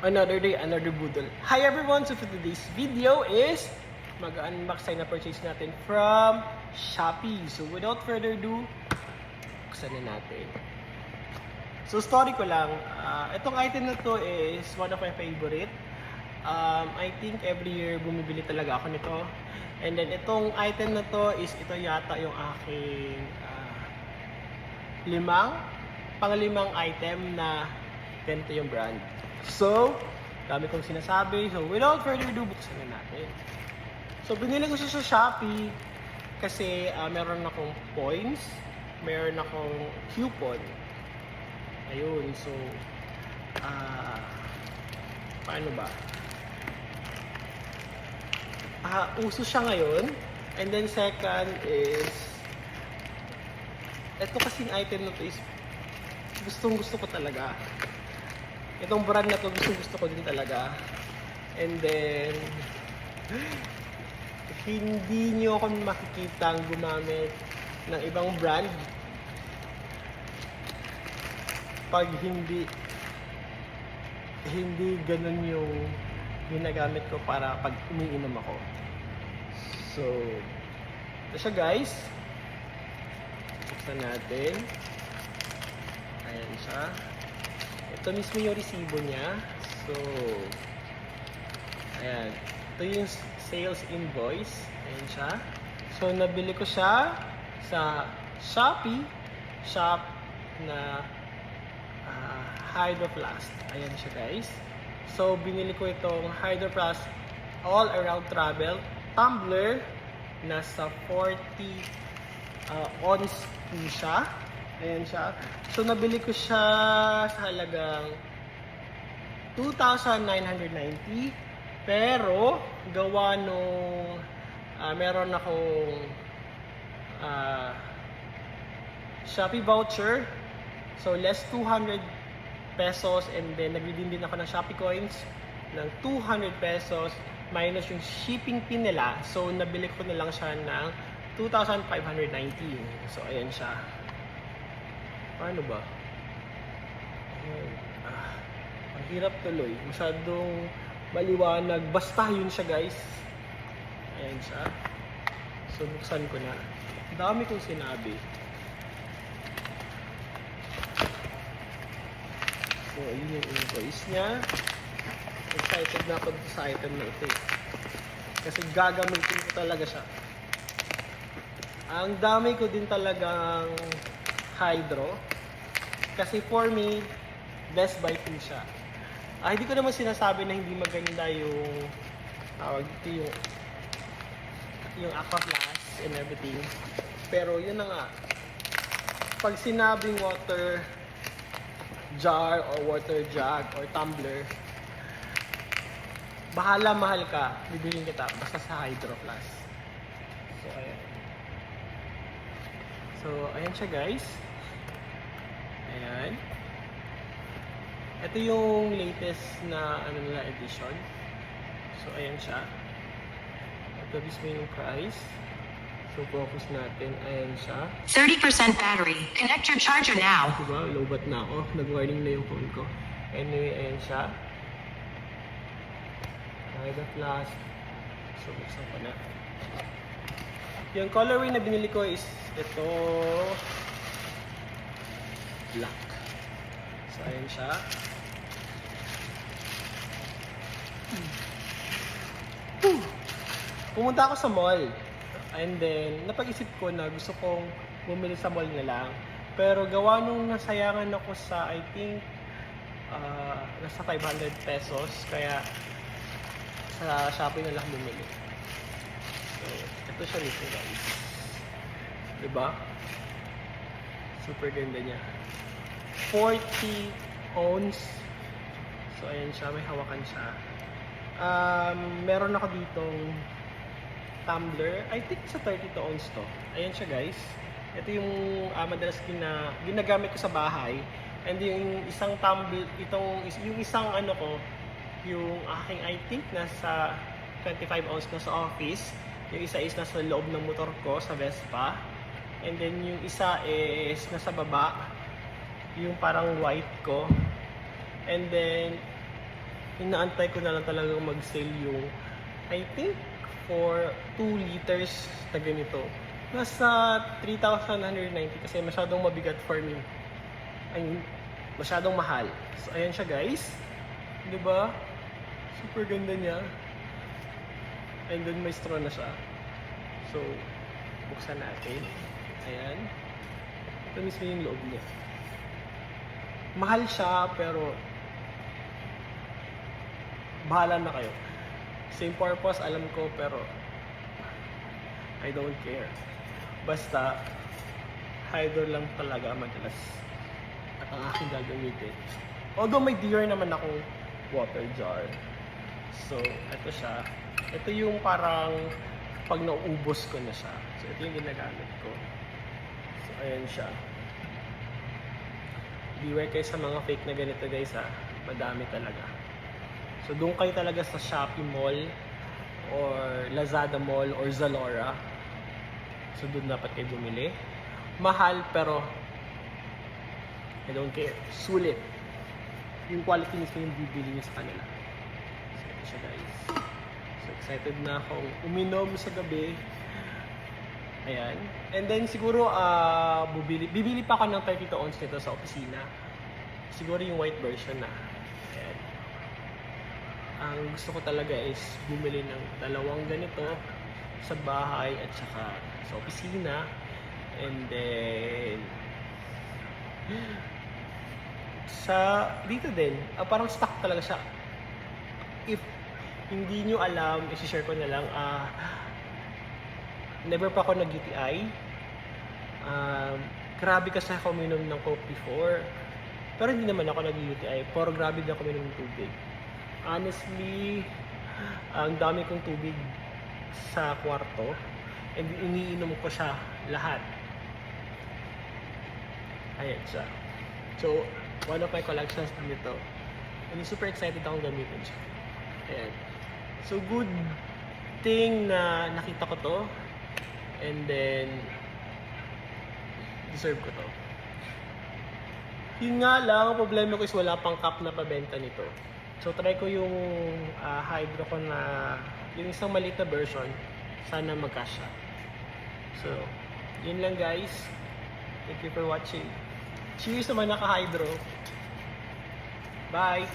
Another day, another budol. Hi everyone! So for today's video is mag-unbox tayo na purchase natin from Shopee. So without further ado, buksan na natin. So story ko lang, itong item na to is one of my favorite. I think every year bumibili talaga ako nito. And then itong item na to is ito yata yung aking panglimang item na ganito yung brand. So, dami kong sinasabi. So, without further ado, buksan na natin. So, binili ko siya sa Shopee kasi meron akong points, meron akong coupon. Ayun, so, paano ba? Uso siya ngayon. And then second is, ito kasing item na to is gustong-gusto ko talaga. Itong brand na to gusto ko din talaga. And then hindi nyo ako makikita gumamit ng ibang brand pag hindi ganun yung ginagamit ko para pag umiinom ako. So, ito siya guys. Buksan natin. Ayan siya. Ito mismo yung resibo niya. So, ayan. Ito yung sales invoice. Ayan siya. So, nabili ko siya sa Shopee shop na Hydro Flask. Ayan siya guys. So, binili ko itong Hydro Flask all around travel tumbler. Nasa 40 ons po siya. Ayan siya. So, nabili ko siya sa halagang 2,990. Pero, gawa nung meron akong Shopee voucher. So, less 200 pesos. And then, nag-redeem din ako ng Shopee coins ng 200 pesos minus yung shipping fee nila. So, nabili ko na lang siya ng 2,590. So, ayan siya. Paano ba? Ang hirap tuloy. Masyadong maliwanag. Basta yun siya guys. Ayan siya. So, buksan ko na. Dami kong sinabi. So, ayun yung invoice niya. Excited na ako sa item na ito. Kasi gagamitin ko talaga siya. Ang dami ko din talagang Hydro. Kasi for me, best buy din siya. Hindi ko naman sinasabi na hindi maganda yung tawag ito yung aqua flask and everything. Pero yun na nga. Pag sinabing water jar or water jug or tumbler, bahala mahal ka, bibilhin kita basta sa Hydro Flask. So ayan. So ayan siya guys. Ayan. Ito yung latest na nila edition. So ayan siya. Ito mismo yung price. So focus natin. Ayan siya. 30% battery. Connect your charger now. Diba? Lowbat na ako. Nag-warning na yung phone ko. Anyway, ayan siya. Hydro Flask. So buksan ko na. Yung colorway na binili ko is ito. Black. So, ayan siya. Pumunta ako sa mall. And then, napag-isip ko na gusto kong bumili sa mall na lang. Pero gawa nung nasayangan ako sa, I think, nasa 500 pesos. Kaya, sa Shopee na lang bumili. So, ito siya nito guys. Diba? Super ganda niya. 40 ounce. So, ayan siya. May hawakan siya. Meron ako ditong tumbler. I think sa 32 ounce to. Ayan siya guys. Ito yung madalas ginagamit ko sa bahay. And yung isang tumbler, yung isang ano ko, yung aking I think nasa 25 ounce na sa office. Yung isa is nasa loob ng motor ko sa Vespa. And then yung isa is nasa baba. Yung parang white ko. And then inaantay ko na lang talagang mag-sale yung, I think, for 2 liters na ganito. Nasa 3,190 kasi masyadong mabigat for me. I mean, masyadong mahal. So, ayan siya guys. Diba? Super ganda niya. And then may straw na siya. So, buksan natin. Ayan. Ito mismo yung loob niya. Mahal siya, pero bahala na kayo. Same purpose, alam ko, pero I don't care. Basta, Hydro lang talaga madalas at ang aking gagamitin. Although may Dior naman akong water jar. So, ito siya. Ito yung parang pag nauubos ko na siya. So, ito yung ginagamit ko. So, ayan siya. Beware kayo sa mga fake na ganito guys ha. Madami talaga. So, doon kayo talaga sa Shopee Mall or Lazada Mall or Zalora. So, doon dapat kayo bumili. Mahal pero I don't care. Sulit. Yung quality mismo yung bibili niyo sa kanila. So, ito siya guys. So, excited na akong uminom sa gabi. Ayan. And then siguro bibili pa ako ng 32 ounce nito sa opisina. Siguro yung white version na. Ayan. Ang gusto ko talaga is bumili ng dalawang ganito sa bahay at saka sa opisina. And then sa dito din, parang stock talaga siya. If hindi nyo alam, i-share ko na lang, never pa ako nag-UTI. Grabe kasi ako uminom ng Coke before. Pero hindi naman ako nag-UTI. Pero grabe din ako uminom ng tubig. Honestly, ang dami kong tubig sa kwarto. And iniinom ko siya lahat. Ayan siya. So, one of my collections nito. And super excited akong gamitin siya. Ayan. So, good thing na nakita ko to. And then, deserve ko to. Yun nga lang, ang problema ko is wala pang cup na pabenta nito. So, try ko yung Hydro ko na, yung isang maliit na version. Sana magkasya. So, yun lang guys. Thank you for watching. Cheers naman naka-Hydro. Bye!